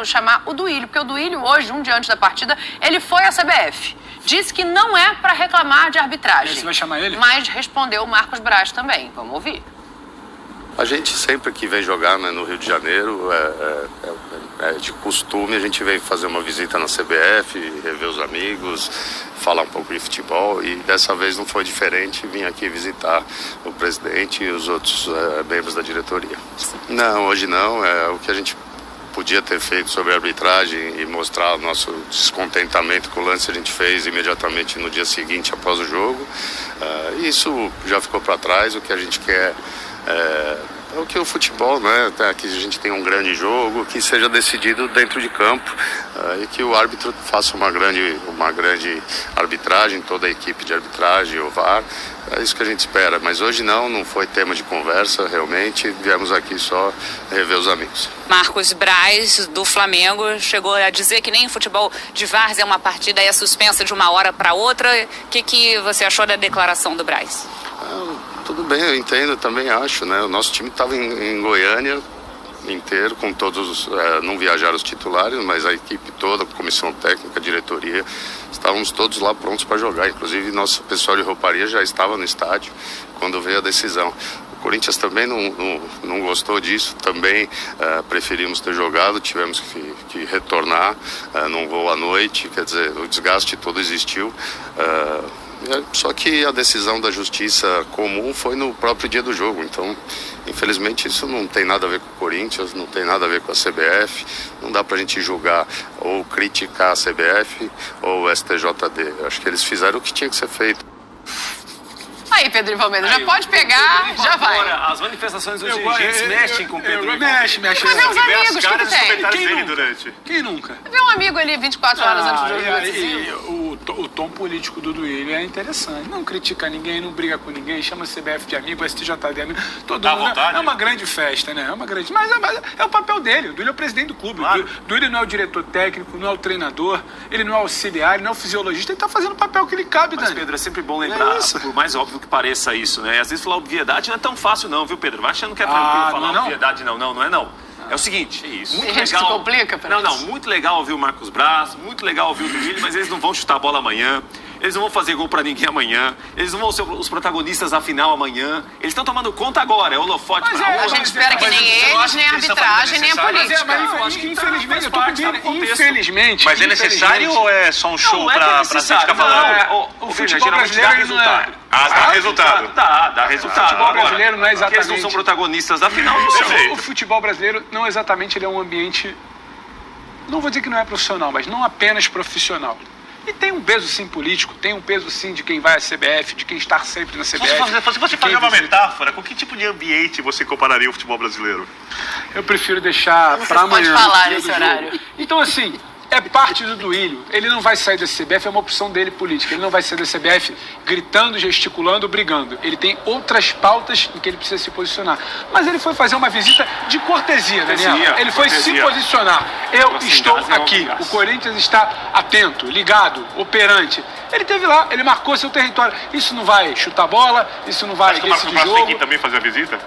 chamar o Duílio, porque o Duílio hoje, um dia antes da partida, ele foi à CBF. Disse que não é para reclamar de arbitragem. Você vai chamar ele? Mas respondeu o Marcos Braz também. Vamos ouvir. A gente sempre que vem jogar, né, no Rio de Janeiro, é de costume, a gente vem fazer uma visita na CBF, rever os amigos, falar um pouco de futebol, e dessa vez não foi diferente, vim aqui visitar o presidente e os outros membros da diretoria. Não, hoje não, o que a gente podia ter feito sobre a arbitragem e mostrar o nosso descontentamento com o lance, a gente fez imediatamente no dia seguinte após o jogo. Isso já ficou para trás. O que a gente quer é o que o futebol, né? Que a gente tenha um grande jogo, que seja decidido dentro de campo, e que o árbitro faça uma grande arbitragem, toda a equipe de arbitragem, o VAR. É isso que a gente espera, mas hoje não foi tema de conversa, realmente, viemos aqui só rever os amigos. Marcos Braz, do Flamengo, chegou a dizer que nem futebol de várzea é uma partida é suspensa de uma hora para outra. O que você achou da declaração do Braz? Tudo bem, eu entendo, também acho, né? O nosso time estava em Goiânia inteiro, com todos, não viajaram os titulares, mas a equipe toda, comissão técnica, diretoria, estávamos todos lá prontos para jogar. Inclusive, nosso pessoal de rouparia já estava no estádio quando veio a decisão. O Corinthians também não gostou disso, também preferimos ter jogado, tivemos que retornar num voo à noite, quer dizer, o desgaste todo existiu. Só que a decisão da justiça comum foi no próprio dia do jogo, então infelizmente isso não tem nada a ver com o Corinthians, não tem nada a ver com a CBF, não dá pra gente julgar ou criticar a CBF ou o STJD. Acho que eles fizeram o que tinha que ser feito. Aí, Pedro Palmeiras, já pode pegar, já vai. Agora, as manifestações dos dirigentes mexem com o Pedro. Mexe. Mas é os amigos, o que tem? Dele durante. Quem nunca? Vê um amigo ali 24 horas antes do jogo decisivo. O tom político do Duílio é interessante. Não critica ninguém, não briga com ninguém, chama a CBF de amigo, o STJD de amigo. Todo mundo. Vontade, é uma grande festa, né? É uma grande. Mas é o papel dele. O Duílio é o presidente do clube. Claro. O Duílio não é o diretor técnico, não é o treinador, ele não é o auxiliar, ele não é o fisiologista, ele tá fazendo o papel que ele cabe, Mas, Dani. Pedro, é sempre bom lembrar, por mais óbvio que pareça isso, né? Às vezes falar obviedade não é tão fácil não, viu, Pedro? Vai achando que é tranquilo falar não? obviedade, não é não. É o seguinte, muito Tem gente legal. que se complica, parece. Não, muito legal ouvir o Marcos Braz, muito legal ouvir o Duílio, mas eles não vão chutar a bola amanhã. Eles não vão fazer gol pra ninguém amanhã. Eles não vão ser os protagonistas da final amanhã. Eles estão tomando conta agora. É holofote pra A gente espera que nem eles, nem a arbitragem, nem a política. Mas eu acho que infelizmente, eu tô com infelizmente. Mas é necessário ou é só um show pra gente ficar falando? O futebol brasileiro ele não é... Dá resultado. Dá resultado. O futebol brasileiro não é exatamente... Eles não são protagonistas da final, não são. O futebol brasileiro não exatamente ele é um ambiente... Não vou dizer que não é profissional, mas não apenas profissional. E tem um peso sim político, tem um peso sim de quem vai à CBF, de quem está sempre na CBF. Se você fazer uma metáfora, com que tipo de ambiente você compararia o futebol brasileiro? Eu prefiro deixar para amanhã. Pode falar nesse horário. Então, assim, é parte do Duílio. Ele não vai sair da CBF, é uma opção dele política. Ele não vai sair da CBF gritando, gesticulando, brigando. Ele tem outras pautas em que ele precisa se posicionar. Mas ele foi fazer uma visita de cortesia, Daniel. Ele foi se posicionar. Eu estou aqui. O Corinthians está atento, ligado, operante. Ele esteve lá, ele marcou seu território. Isso não vai chutar bola, isso não vai decidir jogo. Mas o Marcos Braz tem que também fazer a visita?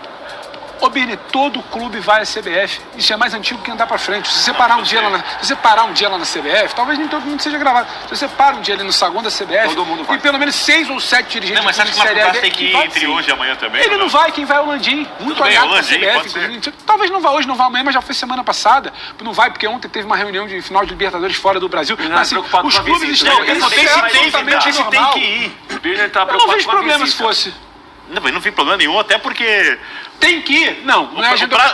Ô, Bini, todo clube vai à CBF. Isso é mais antigo que andar pra frente. Se você parar um dia lá na CBF, talvez nem todo mundo seja gravado. Se você para um dia ali no saguão da CBF, todo mundo vai. e pelo menos 6 ou 7 dirigentes... Não, mas você acha que o Marcos Braz tem que ir entre hoje e amanhã também? Ele não vai, quem vai é o Landim. Muito aliado com a CBF. Talvez não vá hoje, não vá amanhã, mas já foi semana passada. Não vai, porque ontem teve uma reunião de final de Libertadores fora do Brasil. Mas, assim, os clubes estão... Ele tem que ir. Eu não vejo problema se fosse. Não, mas não vi problema nenhum, até porque... Tem que ir? Não.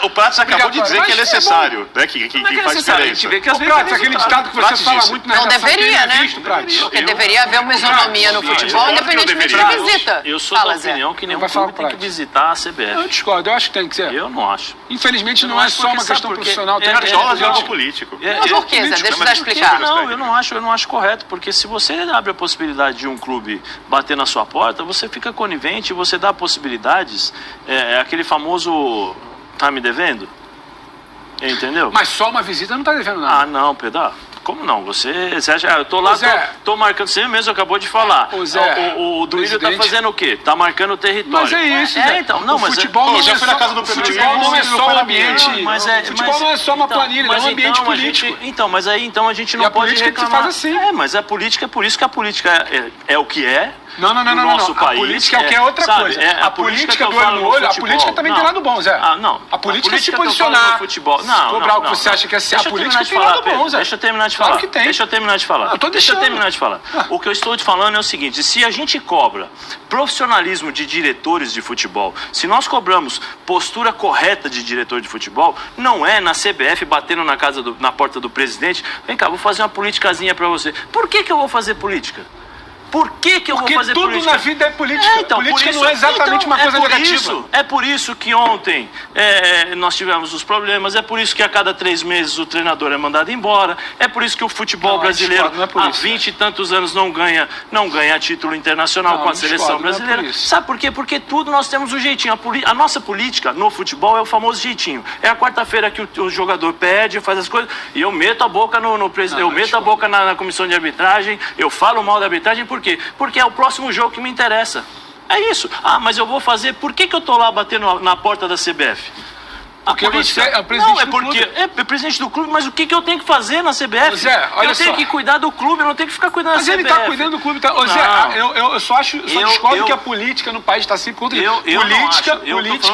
O Prats acabou de dizer que é necessário, né? Que faz diferença. Ô, Prats, aquele ditado que você fala muito na Não deveria, né? Prats. Porque deveria haver uma isonomia no futebol, independentemente da visita. Eu sou da opinião que nenhum clube tem que visitar a CBF. Eu discordo, eu acho que tem que ser. Eu não acho. Infelizmente não é só uma questão profissional. Tem Cartola é algo político. Mas por quê, Zé? Deixa eu explicar. Não, eu não acho correto, porque se você abre a possibilidade de um clube bater na sua porta, você fica conivente, você dá possibilidades, aquele famoso tá me devendo? Entendeu? Mas só uma visita não tá devendo nada. Ah, não, Pedro. como não? Você acha, eu tô lá, tô marcando, você mesmo acabou de falar. O Duílio tá fazendo o quê? Tá marcando o território. Mas é isso, Zé. Então, não, mas futebol não já foi na casa do futebol não é só um ambiente. Futebol não é só uma planilha, é um ambiente político. Mas aí então a gente não pode reclamar. Faz assim. Mas a política, é por isso que a política é o que é. Não. Nosso país, a política é o que é outra coisa. A política do olho no olho, a política também tem lado bom, Zé. Não. A política é se posicionar. Futebol. Cobrar o que você acha que é ser. A política tem lado bom, Zé. Deixa eu terminar de falar. Claro que tem. Deixa eu terminar de falar. Deixa eu terminar de falar. O que eu estou te falando é o seguinte: se a gente cobra profissionalismo de diretores de futebol, se nós cobramos postura correta de diretor de futebol, não é na CBF batendo na porta do presidente, vem cá, vou fazer uma politicazinha pra você. Por que eu vou fazer política? Por que eu vou fazer política? Porque tudo na vida é política. Política não é exatamente uma coisa negativa. É por isso que ontem nós tivemos os problemas, é por isso que a cada 3 meses o treinador é mandado embora, é por isso que o futebol brasileiro há 20 e tantos anos não ganha título internacional com a seleção brasileira. Sabe por quê? Porque tudo nós temos um jeitinho. A nossa política no futebol é o famoso jeitinho. É a quarta-feira que o jogador pede, faz as coisas, e eu meto a boca no presidente, eu meto a boca na comissão de arbitragem, eu falo mal da arbitragem. Por quê? Porque é o próximo jogo que me interessa. É isso. Mas eu vou fazer... Por que eu tô lá batendo na porta da CBF? Porque você é o presidente do clube. É presidente do clube, mas o que eu tenho que fazer na CBF? Zé, olha só. Eu tenho que cuidar do clube, eu não tenho que ficar cuidando da CBF. Mas ele tá cuidando do clube. Zé, eu só discordo que a política no país está sempre contra isso.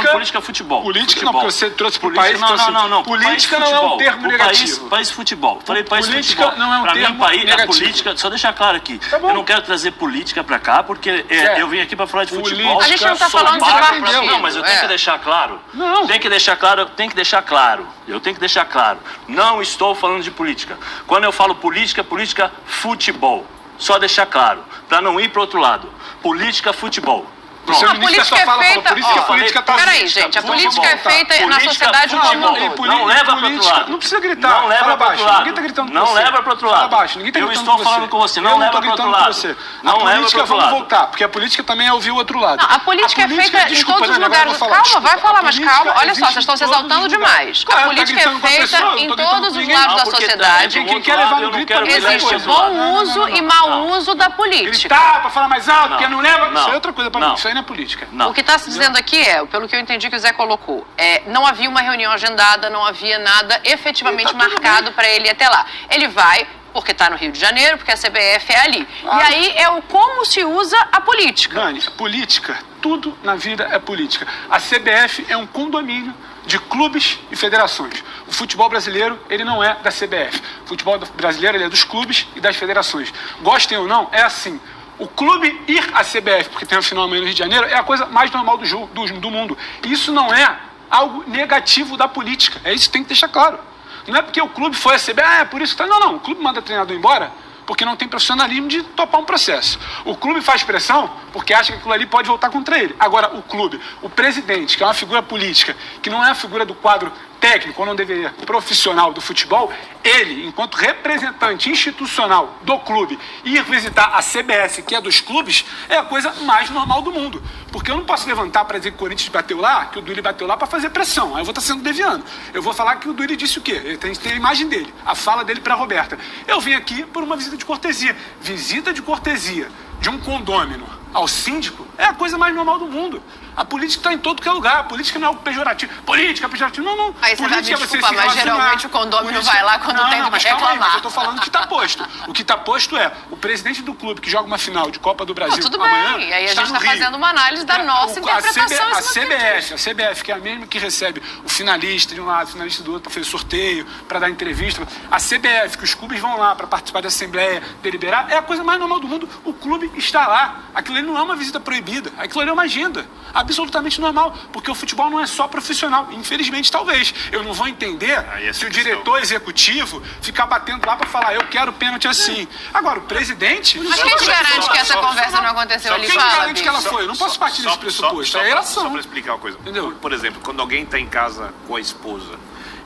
Política futebol. Política não, porque você trouxe pro país. Não. Política não é um termo negativo. País futebol. Falei país política futebol. Não é um termo negativo. A política, só deixar claro aqui, eu não quero trazer política pra cá, porque eu vim aqui pra falar de futebol. A gente não tá falando de partido. Não, mas eu tenho que deixar claro. Tem que deixar claro. Eu tenho que deixar claro. Não estou falando de política. Quando eu falo política, política futebol. Só deixar claro, para não ir para outro lado. Política futebol. Não, a política é feita... Peraí, gente, a política é feita na sociedade como um todo. Não leva para outro lado. Não precisa gritar. Não leva para outro lado. Ninguém tá gritando com você. Não leva para outro lado. Fala baixo. Ninguém tá eu gritando estou falando com você. Não leva para outro lado. Não leva para outro lado. Vamos voltar, porque a política também é ouvir o outro lado. Não, a política é feita em todos os lugares. Calma, vai falar, mas calma. Olha só, vocês estão se exaltando demais. A política é feita em todos os lados da sociedade. Quem quer levar no grito existe bom uso e mau uso da política. Gritar para falar mais alto, porque não leva. Isso é outra coisa para mim. Isso aí não é política. O que está se dizendo aqui pelo que eu entendi que o Zé colocou, não havia uma reunião agendada, não havia nada efetivamente marcado para ele ir até lá. Ele vai porque está no Rio de Janeiro, porque a CBF é ali. E aí é como se usa a política. Dani, política, tudo na vida é política. A CBF é um condomínio de clubes e federações. O futebol brasileiro, ele não é da CBF. O futebol brasileiro, ele é dos clubes e das federações. Gostem ou não, é assim. O clube ir à CBF, porque tem a final amanhã no Rio de Janeiro, é a coisa mais normal do mundo. Isso não é algo negativo da política. É isso que tem que deixar claro. Não é porque o clube foi à CBF, é por isso que tá... Não. O clube manda o treinador embora porque não tem profissionalismo de topar um processo. O clube faz pressão porque acha que aquilo ali pode voltar contra ele. Agora, o clube, o presidente, que é uma figura política, que não é a figura do quadro técnico, ou não deveria, profissional do futebol, ele, enquanto representante institucional do clube, ir visitar a CBF, que é dos clubes, é a coisa mais normal do mundo. Porque eu não posso levantar para dizer que o Corinthians bateu lá, que o Duílio bateu lá para fazer pressão. Aí eu vou estar sendo deviando. Eu vou falar que o Duílio disse o quê? Ele tem a imagem dele, a fala dele para a Roberta. Eu vim aqui por uma visita de cortesia. Visita de cortesia de um condômino ao síndico é a coisa mais normal do mundo. A política está em todo que é lugar. A política não é algo pejorativo. Política pejorativo, não. Aí você vai me desculpar, mas geralmente o condômino vai lá quando tem que reclamar. Mas eu estou falando o que está posto. O que está posto é o presidente do clube que joga uma final de Copa do Brasil amanhã. E aí a gente está fazendo uma análise da nossa interpretação. A CBF, que é a mesma que recebe o finalista de um lado, o finalista do outro para fazer sorteio, para dar entrevista. A CBF, que os clubes vão lá para participar da assembleia, deliberar, é a coisa mais normal do mundo. O clube está lá. Aquilo ali não é uma visita proibida. Aquilo ali é uma agenda absolutamente normal, porque o futebol não é só profissional. Infelizmente, talvez. Eu não vou entender se o diretor executivo ficar batendo lá para falar, eu quero pênalti assim. Agora, o presidente... Mas quem te garante que essa conversa não aconteceu ali? Quem garante que ela foi? Eu não posso partir desse pressuposto. É relação. Só para explicar uma coisa. Entendeu? Por exemplo, quando alguém está em casa com a esposa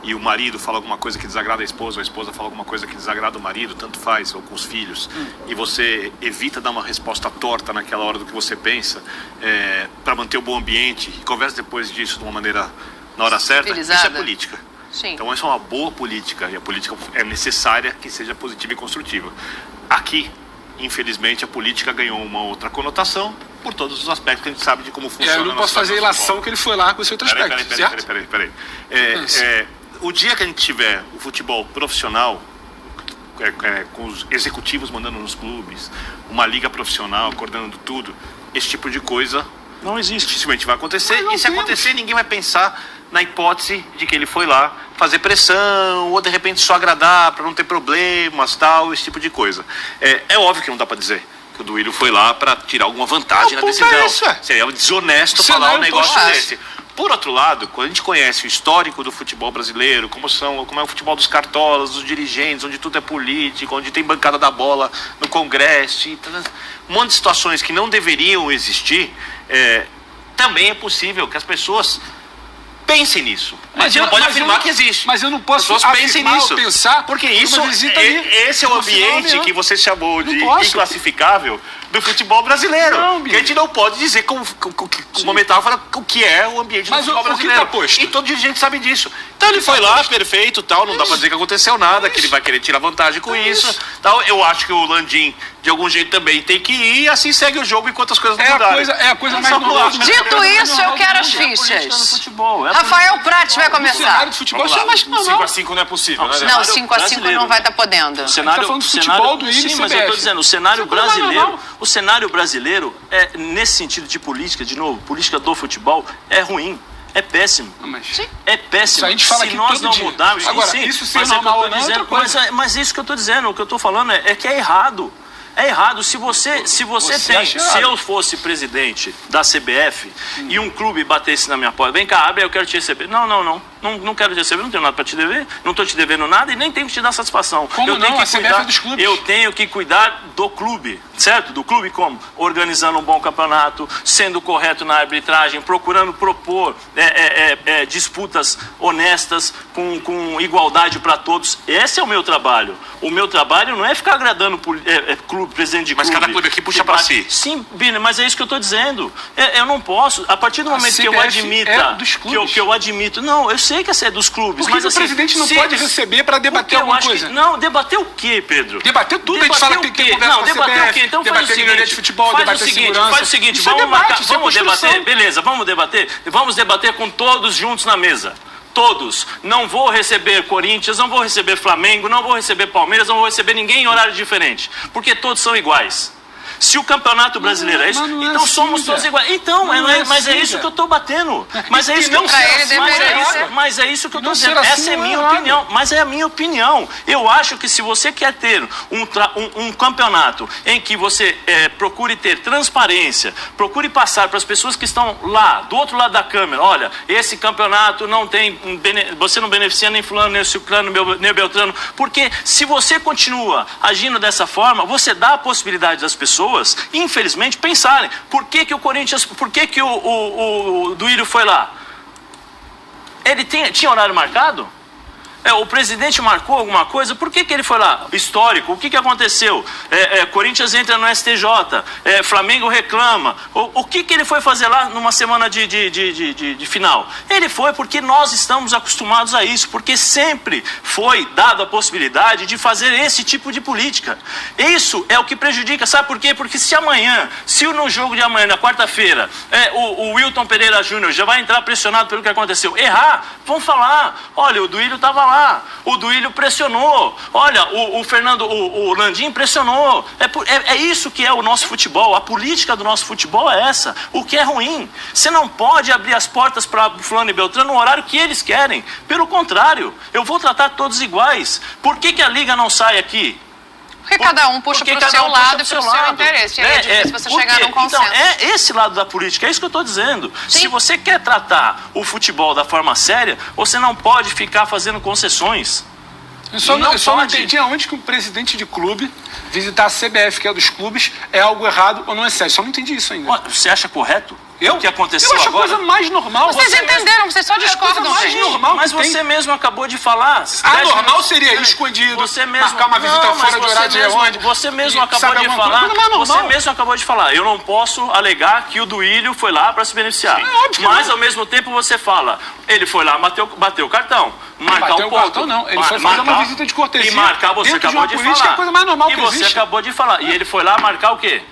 e o marido fala alguma coisa que desagrada a esposa, ou a esposa fala alguma coisa que desagrada o marido, tanto faz, ou com os filhos, e você evita dar uma resposta torta naquela hora do que você pensa, para manter o bom ambiente, e conversa depois disso de uma maneira, na hora certa, isso é política. Sim. Então essa é uma boa política, e a política é necessária que seja positiva e construtiva. Aqui, infelizmente, a política ganhou uma outra conotação por todos os aspectos que a gente sabe de como funciona. Eu não posso fazer ilação que ele foi lá com esse outro aspecto, Peraí. O dia que a gente tiver o futebol profissional, com os executivos mandando nos clubes, uma liga profissional coordenando tudo, esse tipo de coisa não existe. Dificilmente vai acontecer. E se acontecer, ninguém vai pensar na hipótese de que ele foi lá fazer pressão, ou de repente só agradar para não ter problemas, tal, esse tipo de coisa. É óbvio que não dá para dizer que o Duílio foi lá para tirar alguma vantagem na decisão. Seria desonesto falar um negócio desse. Por outro lado, quando a gente conhece o histórico do futebol brasileiro, como é o futebol dos cartolas, dos dirigentes, onde tudo é político, onde tem bancada da bola no Congresso, um monte de situações que não deveriam existir, também é possível que as pessoas pensem nisso. Mas você não pode afirmar que existe. Mas eu não posso afirmar ou pensar, porque esse é o ambiente que você chamou de inclassificável do futebol brasileiro. Que a gente não pode dizer com uma metáfora o que é o ambiente do futebol brasileiro. E todo dirigente sabe disso. Então ele foi lá, perfeito, tal, não dá pra dizer que aconteceu nada, que ele vai querer tirar vantagem com isso. Tal. Eu acho que o Landim, de algum jeito, também tem que ir, e assim segue o jogo enquanto as coisas não mudarem. É a coisa mais normal. Dito isso, eu quero as fichas. Rafael Prats vai começar. O cenário do futebol é mais normal. 5x5 não é possível, né? Não, 5x5 não vai estar podendo. O cenário, tá falando do futebol do sim, mas eu estou dizendo, o cenário brasileiro, nesse sentido de política, de novo, política do futebol, é ruim. É péssimo. É péssimo. A gente fala se nós não mudarmos... Agora, isso ser normal ou não é outra coisa. Mas é isso que eu estou dizendo. O que eu estou falando é que é errado. É errado. Se eu fosse presidente da CBF e um clube batesse na minha porta, vem cá, abre aí, eu quero te receber. Não quero te receber, não tenho nada para te dever, não estou te devendo nada e nem tenho que te dar satisfação. Como não? A CBF é dos clubes. Eu tenho que cuidar do clube, certo? Do clube como? Organizando um bom campeonato, sendo correto na arbitragem, procurando propor disputas honestas, com igualdade para todos. Esse é o meu trabalho. O meu trabalho não é ficar agradando clube, presidente de clube. Mas cada clube aqui puxa para si. Sim, Bini, mas é isso que eu estou dizendo. Eu não posso, a partir do momento que eu admita... que eu admito... Não, eu sei que essa é dos clubes. Por que o presidente não pode receber para debater alguma coisa? Não, debater o quê, Pedro? Debater tudo, a gente fala que tem que conversa com a CBF. Debater o quê? Então faz o seguinte, de futebol, debater segurança. Faz o seguinte, vamos debater, beleza, vamos debater com todos juntos na mesa. Todos. Não vou receber Corinthians, não vou receber Flamengo, não vou receber Palmeiras, não vou receber ninguém em horário diferente. Porque todos são iguais. Se o Campeonato Brasileiro é isso, então somos todos iguais. Então, mas é isso que eu estou batendo. Mas é isso que eu Mas é isso que eu estou dizendo. Essa é a minha opinião. Mas é a minha opinião. Eu acho que se você quer ter um campeonato em que você procure ter transparência, procure passar para as pessoas que estão lá, do outro lado da câmera, olha, esse campeonato não tem, você não beneficia nem fulano, nem ciclano, nem beltrano, porque se você continua agindo dessa forma, você dá a possibilidade das pessoas, infelizmente, pensarem por que o Corinthians, por que o Duílio foi lá? Ele tinha horário marcado? O presidente marcou alguma coisa, por que ele foi lá? Histórico, o que aconteceu? Corinthians entra no STJ, Flamengo reclama. O que ele foi fazer lá numa semana de final? Ele foi porque nós estamos acostumados a isso, porque sempre foi dada a possibilidade de fazer esse tipo de política. Isso é o que prejudica, sabe por quê? Porque se no jogo de amanhã, na quarta-feira, o Wilton Pereira Júnior já vai entrar pressionado pelo que aconteceu, errar, vão falar, olha, o Duílio estava lá. O Duílio pressionou. Olha, o Landim pressionou. É isso que é o nosso futebol. A política do nosso futebol é essa. O que é ruim. Você não pode abrir as portas para fulano e beltrano no horário que eles querem. Pelo contrário, eu vou tratar todos iguais. Por que a Liga não sai aqui? Porque cada um puxa para o seu lado e para o seu interesse. É difícil você chegar num consenso. Então, é esse lado da política, é isso que eu estou dizendo. Sim. Se você quer tratar o futebol da forma séria, você não pode ficar fazendo concessões. Eu só não entendi aonde que um presidente de clube visitar a CBF, que é dos clubes, é algo errado ou não é sério. Só não entendi isso ainda. Você acha correto? o que aconteceu agora? Eu acho a coisa mais normal. Vocês entenderam, vocês só discordam, mais gente. normal Mas que você tem. mesmo acabou de falar. Normal seria ir escondido, você mesmo, marcar uma visita fora de horário de onde. Você mesmo acabou de falar. Você mesmo acabou de falar. Eu não posso alegar que o Duílio foi lá para se beneficiar. Mas ao mesmo tempo você fala, ele foi lá, bateu o cartão. Marcar bateu o ponto. Cartão, não. Ele foi fazer uma visita de cortesia. E marcar, você acabou de falar. É a coisa mais normal e que você existe. acabou de falar. E ele foi lá marcar o quê?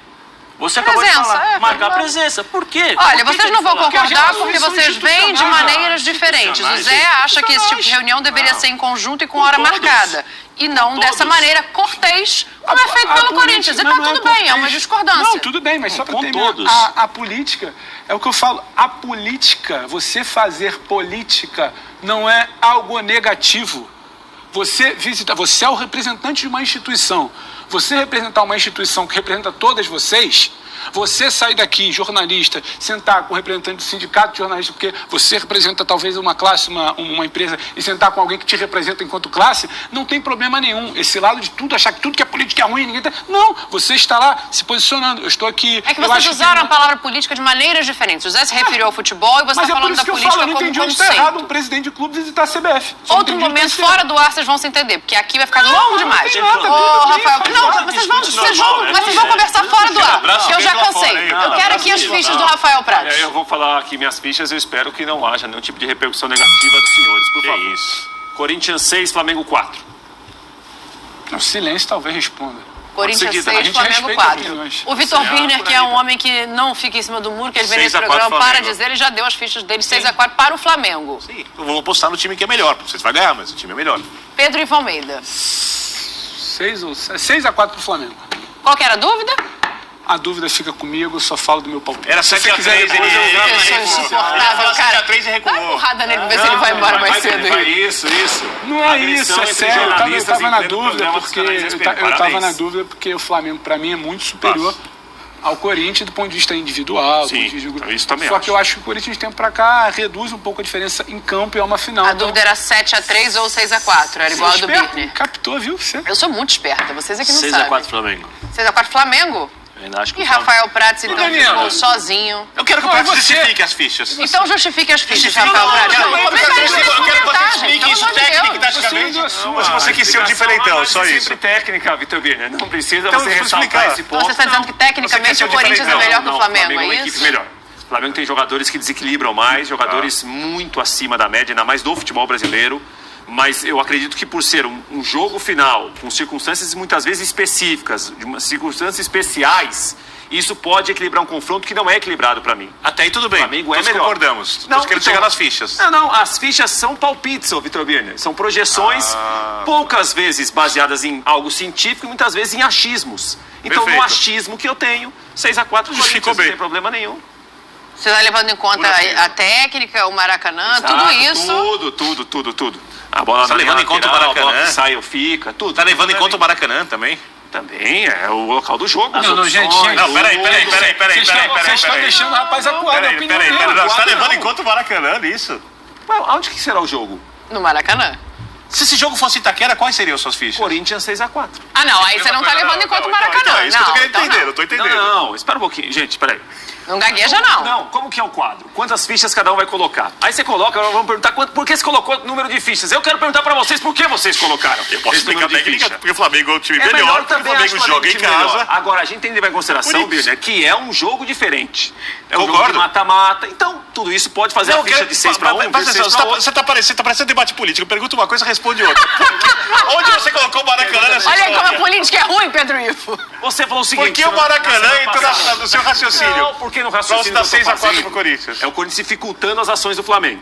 Você acabou de falar. Marcar a presença. Por quê? Olha, Por que vocês não vão concordar porque são vocês vêm de maneiras diferentes. O Zé acha que esse tipo de reunião deveria ser em conjunto e com hora marcada. E não dessa maneira cortês, como é feito pelo Corinthians. E tá tudo bem, é uma discordância. Não, tudo bem, mas só para terminar, a política, é o que eu falo, a política, você fazer política não é algo negativo. Você é o representante de uma instituição. Você representar uma instituição que representa todas vocês, você sair daqui, jornalista, sentar com o representante do sindicato de jornalistas, porque você representa talvez uma classe, uma empresa, e sentar com alguém que te representa enquanto classe, não tem problema nenhum. Esse lado de tudo, achar que tudo que é política é ruim, ninguém tá... Não, você está lá se posicionando. Eu estou aqui... É que vocês usaram a palavra política de maneiras diferentes. O Zé se referiu ao futebol e você está falando da política como conceito. Mas é por isso que eu falo, eu não entendi onde está errado um presidente de clube visitar a CBF. Outro momento, fora do ar, vocês vão se entender, porque aqui vai ficar longo demais. Ô, Rafael, não, vocês vão conversar fora do ar, que eu já cansei. Eu quero aqui as fichas do Rafael Prates. Eu vou falar aqui minhas fichas, eu espero que não haja nenhum tipo de repercussão negativa dos senhores, por favor. Isso. Corinthians 6, Flamengo 4. O silêncio talvez responda. Corinthians Seguida, 6, Flamengo 4. O Vitor Birner, que é um homem que não fica em cima do muro, que ele vem nesse programa para dizer, ele já deu as fichas dele 6-4 para o Flamengo. Sim, eu vou apostar no time que é melhor. Vocês vão ganhar, mas o time é melhor. Pedro Ivo Almeida. 6-4 para o Flamengo. Qual que era a dúvida? A dúvida fica comigo, eu só falo do meu palpite. Era 7-3, Eu sou insuportável, cara. e Dá uma recuou. porrada nele, ver se ele vai embora mais cedo. Isso. Não é isso, é sério. Eu tava na dúvida porque eu tava na Parabéns. dúvida porque o Flamengo, pra mim, é muito superior ao Corinthians do ponto de vista individual. Sim, do ponto de vista isso também Só acho. que eu acho que o Corinthians de tempo pra cá reduz um pouco a diferença em campo e é uma final. A dúvida era 7-3 ou 6-4, era igual a do Birner. Captou, viu? Você. Eu sou muito esperta, vocês aqui não sabem. 6-4 Flamengo. 6-4 Flamengo? Eu ainda acho que E o Flamengo... Rafael Prates, então, ficou sozinho. Eu quero que o Prato justifique as fichas. Então justifique as fichas, Justifique. Rafael Prates. Eu quero que você Comentar, explique isso técnica e taticamente. Mas você quis ser o diferentão, só isso. Sempre técnica, Vitor Birner. Não precisa Então, você vou ressaltar explicar. esse Então ponto. você está dizendo que tecnicamente o Corinthians é melhor que o Flamengo, é uma isso? equipe melhor. O Flamengo tem jogadores que desequilibram mais, jogadores muito acima da média, ainda mais do futebol brasileiro. Mas eu acredito que por ser um jogo final, com circunstâncias muitas vezes específicas, circunstâncias especiais, isso pode equilibrar um confronto que não é equilibrado para mim. Até aí tudo bem. O Flamengo é Nós melhor. concordamos. Não, Nós queremos então- chegar nas fichas. Não, as fichas são palpites, ô Vitor Birner. São projeções, poucas vezes baseadas em algo científico e muitas vezes em achismos. Então, Perfeito. no achismo que eu tenho, 6-4 Justificou Corinthians, bem. não tem problema nenhum. Você está levando em conta a técnica, o Maracanã, tudo isso? Tudo. A bola Tá na levando em conta o lateral, a bola Maracanã? que sai ou fica, tudo. Tá levando em conta o Maracanã também? Também é o local do jogo. as Não, gente. opções, Não, peraí. Vocês estão deixando o rapaz acuado. Peraí. Você tá levando em conta o Maracanã nisso? Mas onde que será o jogo? No Maracanã. Se esse jogo fosse Itaquera, quais seriam suas fichas? Corinthians 6-4. Ah, não, aí você não está levando em conta o Maracanã. Então, é isso que eu tô querendo então entender, não. eu tô entendendo. Não, espera um pouquinho. Gente, peraí. Não gagueja, não. Não, como que é o quadro? Quantas fichas cada um vai colocar? Aí você coloca, nós vamos perguntar por que você colocou o número de fichas. Eu quero perguntar pra vocês por que vocês colocaram. Eu posso esse explicar a número de técnica, ficha. porque o Flamengo é um time É melhor, porque o também, Flamengo acho joga em time melhor. casa. Agora, a gente tem que levar em consideração, Por isso. Birner, que é um jogo diferente. É um jogo Concordo. de mata-mata. Então, tudo isso pode fazer a ficha de 6 para 1, de 6 para 8. Você tá parecendo debate político. Pergunta uma coisa, responde outra. Onde você colocou o Maracanã nessa Olha aí como a história? política é ruim, Pedro Ivo. Você falou o seguinte... Por que o Maracanã entrou no seu raciocínio? Não, porque no Pra você raciocínio dar que eu tô 6-4 fazendo, pro Corinthians. é o Corinthians dificultando as ações do Flamengo.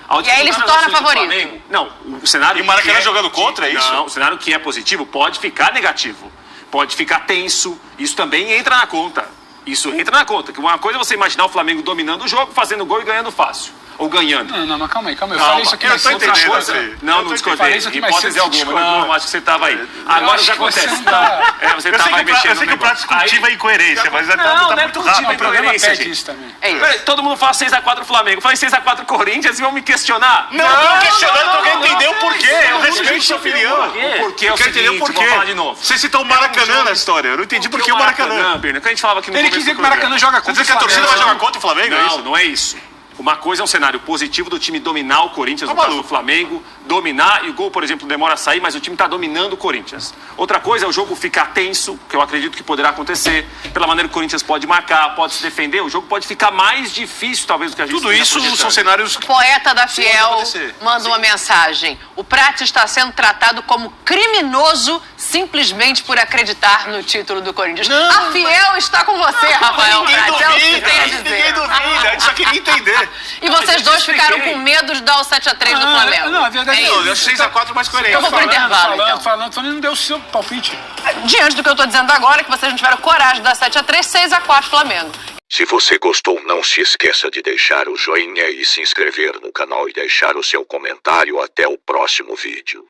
Ao E aí ele se dificultar as torna ações do favorito. Flamengo, não, o cenário... E o Maracanã que jogando contra, é isso? Não, o cenário que é positivo pode ficar negativo. Pode ficar tenso. Isso também entra na conta. Isso entra na conta. Que uma coisa é você imaginar o Flamengo dominando o jogo, fazendo gol e ganhando fácil. ou ganhando? Não, mas calma aí. Eu Calma, falei isso aqui eu mais tô cedo. entendendo, Coisa. André. Não, não discordei. falei isso aqui mais Hipótese cedo, alguma. discordou. Não, acho que você tava aí. Agora o que acontece? você não tá- Você Eu tava sei mexendo que o no negócio. prato cultiva a incoerência, mas tá não é muito cultivo, rápido. O programa Incoerência, pede gente. isso também. É isso. Todo mundo fala 6x4 Flamengo. Eu falei 6x4 Corinthians e vão me questionar. Não, eu tô questionando pra alguém entender o porquê. Eu respeito sua opinião. O porquê é Eu o quero entender seguinte, o porquê. vou falar de novo. Você citou o Maracanã na história. Eu não entendi por que o Maracanã. Birner, que a gente falava aqui no Ele começo quis dizer do que o Maracanã programa. joga Você contra diz que a torcida vai jogar contra o Flamengo? É isso? Não, não é isso. Uma coisa é um cenário positivo do time dominar o Corinthians, no caso do Flamengo, dominar, e o gol, por exemplo, demora a sair, mas o time está dominando o Corinthians. Outra coisa é o jogo ficar tenso, que eu acredito que poderá acontecer, pela maneira que o Corinthians pode marcar, pode se defender, o jogo pode ficar mais difícil, talvez, do que a gente Tudo esteja isso projetando. são cenários... O poeta da Fiel acontecer. manda uma mensagem. O Prats está sendo tratado como criminoso simplesmente por acreditar no título do Corinthians. A Fiel está com você, Rafael Ninguém Prats. É o que você tem a duvida, ninguém dizer. duvida. A gente só queria entender. E vocês eu dois ficaram expliquei. com medo de dar o 7x3 do Flamengo. Não, a verdade É é isso. Eu acho 6x4 mais coerente. Eu vou pro intervalo, então. falando, não deu o seu palpite. Diante do que eu tô dizendo agora, que vocês não tiveram coragem de dar 7x3, 6x4 Flamengo. Se você gostou, não se esqueça de deixar o joinha e se inscrever no canal e deixar o seu comentário. Até o próximo vídeo.